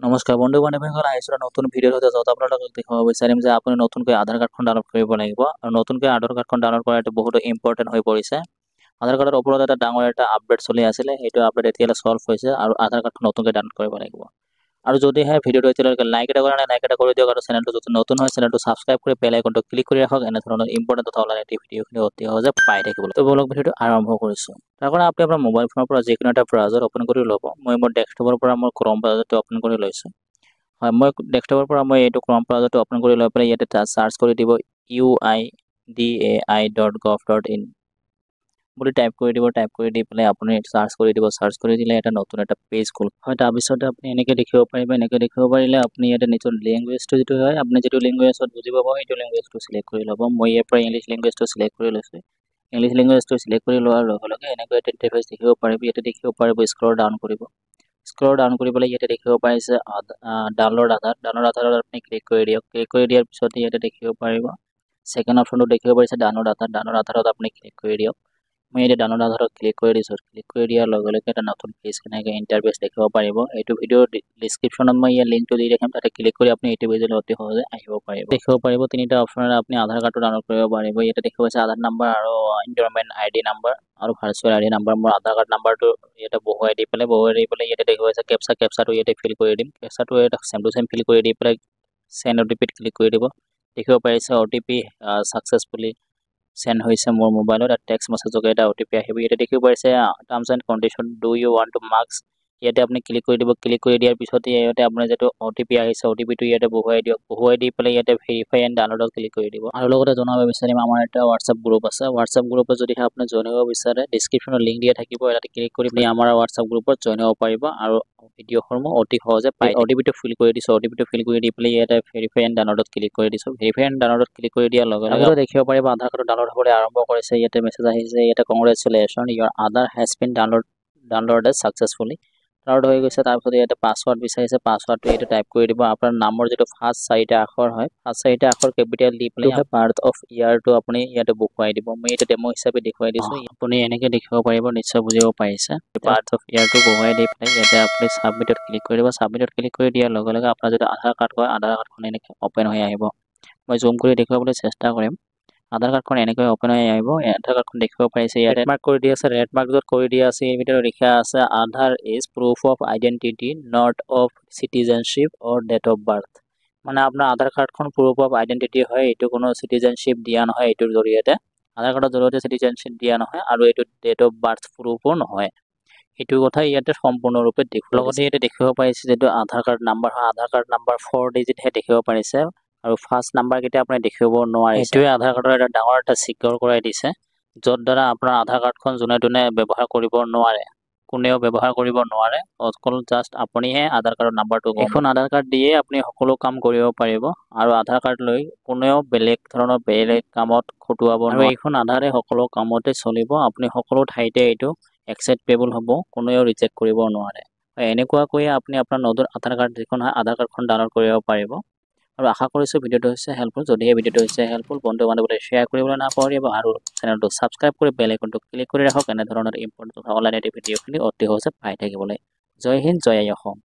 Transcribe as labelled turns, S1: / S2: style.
S1: নমস্কাৰ বন্ধু বান্ধৱীসকল, আহিছোঁ নতুন ভিডিঅ'ৰ সৈতে য'ত আপোনালোকক দেখুৱাব বিচাৰিম যে আপুনি নতুনকৈ আধাৰ কাৰ্ডখন ডাউনলোড কৰিব লাগিব আৰু নতুনকৈ আধাৰ কাৰ্ডখন ডাউনলোড কৰাটো বহুতো ইম্পৰ্টেণ্ট হৈ পৰিছে। আধাৰ কাৰ্ডৰ ওপৰত এটা ডাঙৰ এটা আপডেট চলি আছিলে, সেইটো আপডেট এতিয়ালৈ ছল্ভ হৈছে আৰু আধাৰ কাৰ্ডখন নতুনকৈ ডাউনলোড কৰিব লাগিব। আৰু যদিহে ভিডিঅ'টো এতিয়ালৈকে লাইক এটা কৰা নাই, লাইক এটা কৰি দিয়ক আৰু চেনেলটো যদি নতুন হয় চেনেলটো ছাবস্ক্ৰাইব কৰি বেল আইকনটো ক্লিক কৰি ৰাখক এনেধৰণৰ ইম্পৰ্টেণ্ট তথা অনলাইন ভিডিঅ'খিনি অতি সহজে পাই থাকিবলৈ। তো বলক ভিডিঅ'টো আৰম্ভ কৰিছোঁ। তাৰ কাৰণে আপুনি আপোনাৰ মোবাইল ফোনৰ পৰা যিকোনো এটা ব্ৰাউজাৰ অ'পন কৰি ল'ব। মই মোৰ ডেস্কটপৰ পৰা মোৰ ক্ৰম ব্ৰাউজাৰটো অ'পন কৰি লৈছোঁ। হয়, মই ডেস্কটপৰ পৰা মই এইটো ক্ৰম ব্ৰাউজাৰটো অ'পন কৰি লৈ পেলাই ইয়াতে চাৰ্চ কৰি দিব uidai.gov.in বুলি টাইপ কৰি দিব। টাইপ কৰি দি পেলাই আপুনি চাৰ্চ কৰি দিব। চাৰ্চ কৰি দিলে এটা নতুন এটা পেজ খোল হয়। তাৰপিছতে আপুনি এনেকৈ দেখিব পাৰিব। এনেকৈ দেখিব পাৰিলে আপুনি ইয়াতে নিজৰ লেংগুৱেজটো যিটো হয়, আপুনি যিটো লেংগুৱেজত বুজিব পাব সেইটো লেংগুৱেজটো চিলেক্ট কৰি ল'ব। মই ইয়াৰ পৰা ইংলিছ লেংগুৱেজটো চিলেক্ট কৰি লৈছোঁ। ইংলিছ লেংগুৱেজটো চিলেক্ট কৰি লোৱাৰ লগে লগে এনেকৈ এটা ইণ্টাৰফেচ দেখিব পাৰিব। ইয়াতে দেখিব পাৰিব স্ক্ৰল ডাউন কৰিব। স্ক্ৰল ডাউন কৰি পেলাই ইয়াতে দেখিব পাৰিছে ডাউনলোড আধাৰত আপুনি ক্লিক কৰি দিয়ক। ক্লিক কৰি দিয়াৰ পিছত ইয়াতে দেখিব পাৰিব ছেকেণ্ড অপশ্যনটো দেখিব পাৰিছে ডাউনলোড আধাৰত আপুনি ক্লিক কৰি দিয়ক। মই এতিয়া ডাউনলোড আধাৰত ক্লিক কৰি দিছোঁ। ক্লিক কৰি দিয়াৰ লগে লগে এটা নতুন পেজ কেনেকৈ ইণ্টাৰফেচ দেখিব পাৰিব। এইটো ভিডিঅ'ৰ ডিছক্ৰিপশ্যনত মই ইয়াৰ লিংকটো দি ৰাখিম, তাতে ক্লিক কৰি আপুনি এইটো পেজলৈ অতি সহজে আহিব পাৰিব। দেখিব পাৰিব তিনিটা অপশ্যনেৰে আপুনি আধাৰ কাৰ্ডটো ডাউনলোড কৰিব পাৰিব। ইয়াতে দেখিব পাইছে আধাৰ নাম্বাৰ আৰু ইনভাৰমেণ্ট ID নাম্বাৰ আৰু ভাৰ্চুৱেল ID নাম্বাৰ। মোৰ আধাৰ কাৰ্ড নাম্বাৰটো ইয়াতে বহুৱাই দি পেলাই ইয়াতে দেখিব পাইছে কেপচাটো ইয়াতে ফিল কৰি দিম। কেপচাটো ইয়াতে ছেম টু ছেম ফিল কৰি দি পেলাই চেণ্ড OTP ক্লিক কৰি দিব। দেখিব পাৰিছে OTP ছাকচেছফুলি চেণ্ড হৈছে মোৰ মোবাইলত। আৰু টেক্সট মেছেজকে এটা OTP আহিব। ইয়াতে দেখিব পাৰিছে terms and condition do you want to marks, ইয়াতে আপুনি ক্লিক কৰি দিব। ক্লিক কৰি দিয়াৰ পিছতে ইয়াতে আপোনাৰ যিটো OTP আহিছে OTPটো ইয়াতে বহুৱাই দিয়ক। বহুৱাই দি পেলাই ইয়াতে ভেৰিফাই এণ্ড ডাউনলোডত ক্লিক কৰি দিব। আৰু লগতে জনাব বিচাৰিম আমাৰ এটা হোৱাটছআপ গ্ৰুপ আছে। হোৱাটছআপ গ্ৰুপত যদিহে আপুনি জইন হ'ব বিচাৰে ডিছক্ৰিপশ্যনত লিংক দিয়া থাকিব, ইয়াতে ক্লিক কৰি আপুনি আমাৰ হোৱাটছআপ গ্ৰুপত জইন হ'ব পাৰিব আৰু ভিডিঅ'সমূহ অতি সহজে পাই। OTPটো ফিল কৰি দিছোঁ। OTPটো ফিল কৰি দি পেলাই ইয়াতে ভেৰিফাই এণ্ড ডাউনলোডত ক্লিক কৰি দিছোঁ। ভেৰিফাই এণ্ড ডাউনলোডত ক্লিক কৰি দিয়াৰ লগে লগে দেখিব পাৰিব আধাৰ কাৰ্ডটো ডাউনলোড হ'বলৈ আৰম্ভ কৰিছে। ইয়াতে মেছেজ আহিছে, ইয়াতে congratulation your Aadhaar has been downloaded successfully download হৈ গৈছে। তাৰপিছত ইয়াতে পাছৱাৰ্ড বিচাৰিছে, পাছৱাৰ্ডটো ইয়াতে টাইপ কৰি দিব। আপোনাৰ নামৰ যিটো ফাৰ্ষ্ট 4টা আখৰ হয়, ফাৰ্ষ্ট 4টা আখৰ কেপিটেল দি পেলাই বাৰ্থ অফ ইয়াৰটো আপুনি ইয়াতে বহুৱাই দিব। মই এতিয়া ডেমো হিচাপে দেখুৱাই দিছোঁ। আপুনি এনেকৈ দেখিব পাৰিব, নিশ্চয় বুজিব পাৰিছে। বাৰ্থ অফ ইয়াৰটো বহুৱাই দি পেলাই ইয়াতে আপুনি ছাবমিটত ক্লিক কৰি দিব। ছাবমিটত ক্লিক কৰি দিয়াৰ লগে লগে আপোনাৰ যদি আধাৰ কাৰ্ড হয়, আধাৰ কাৰ্ডখন এনেকৈ অ'পেন হৈ আহিব। মই জুম কৰি দেখুৱাবলৈ চেষ্টা কৰিম। আধাৰ কাৰ্ডখন এনেকৈ অ'পেন হৈ আহিব। আধাৰ কাৰ্ডখন দেখিব পাৰিছে ইয়াতে ৰেড মাৰ্ক কৰি দিয়া আছে। ৰেড মাৰ্ক য'ত কৰি দিয়া আছে এই ভিতৰত লিখা আছে Aadhaar is proof of identity not of citizenship or date of birth. মানে আপোনাৰ আধাৰ কাৰ্ডখন প্ৰুফ অফ আইডেণ্টিটি হয়, এইটো কোনো চিটিজেনশ্বিপ দিয়া নহয়। এইটোৰ জৰিয়তে আধাৰ কাৰ্ডৰ জৰিয়তে চিটিজেনশ্বিপ দিয়া নহয় আৰু এইটো ডেট অফ বাৰ্থ প্ৰুফো নহয়। সেইটো কথা ইয়াতে সম্পূৰ্ণৰূপে দেখুৱাই। লগতে ইয়াতে দেখিব পাৰিছে যিটো আধাৰ কাৰ্ড নাম্বাৰ হয়, আধাৰ কাৰ্ড নাম্বাৰ 4 ডিজিটহে দেখিব পাৰিছে আৰু ফাৰ্ষ্ট নাম্বাৰকেইটা আপুনি দেখিব নোৱাৰে। এইটোৱে আধাৰ কাৰ্ডৰ এটা ডাঙৰ এটা চিকিউৰ কৰাই দিছে, য'ত দ্বাৰা আপোনাৰ আধাৰ কাৰ্ডখন যোনে তোনে ব্যৱহাৰ কৰিব নোৱাৰে। কোনেও ব্যৱহাৰ কৰিব নোৱাৰে, অকল জাষ্ট আপুনিহে আধাৰ কাৰ্ডৰ নাম্বাৰটো এখন আধাৰ কাৰ্ড দিয়ে আপুনি সকলো কাম কৰিব পাৰিব আৰু আধাৰ কাৰ্ড লৈ কোনেও বেলেগ কামত খটুৱাব নোৱাৰে। এইখন আধাৰে সকলো কামতে চলিব। আপুনি সকলো ঠাইতে এইটো একচেপ্টেবল হ'ব, কোনেও ৰিজেক্ট কৰিব নোৱাৰে। এনেকুৱাকৈয়ে আপুনি আপোনাৰ নতুন আধাৰ কাৰ্ড যিখন হয় আধাৰ কাৰ্ডখন ডাউনলোড কৰিব পাৰিব। আৰু আশা কৰিছোঁ ভিডিঅ'টো হৈছে হেল্পফুল। যদিহে ভিডিঅ'টো হৈছে হেল্পফুল, বন্ধু বান্ধৱীলৈ শ্বেয়াৰ কৰিবলৈ নাপাহৰিব আৰু চেনেলটো ছাবস্ক্ৰাইব কৰি বেল আইকনটো ক্লিক কৰি ৰাখক এনেধৰণৰ ইম্পৰ্টেণ্ট অনলাইন ভিডিঅ'খিনি অতি সহজে পাই থাকিবলৈ। জয় হিন্দ, জয় অসম।